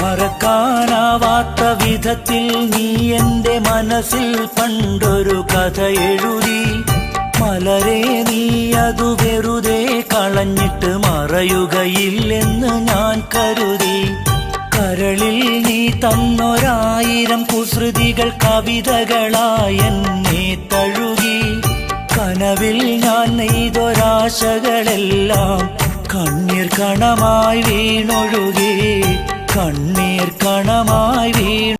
മറക്കാനാവാത്ത വിധത്തിൽ നീ എൻ്റെ മനസ്സിൽ പണ്ടൊരു കഥ എഴുതി. മലരെ നീ അതു വെറുതെ കളഞ്ഞിട്ട് മറയുകയില്ലെന്ന് ഞാൻ കരുതി. കരളിൽ നീ തന്നൊരായിരം കുസൃതികൾ കവിതകളായി എന്നെ തഴുകി. കനവിൽ ഞാൻ നെയ്തൊരാശകളെല്ലാം കണ്ണീർ കണമായി വീണൊഴുകി. കണ്ണീർ കണമായി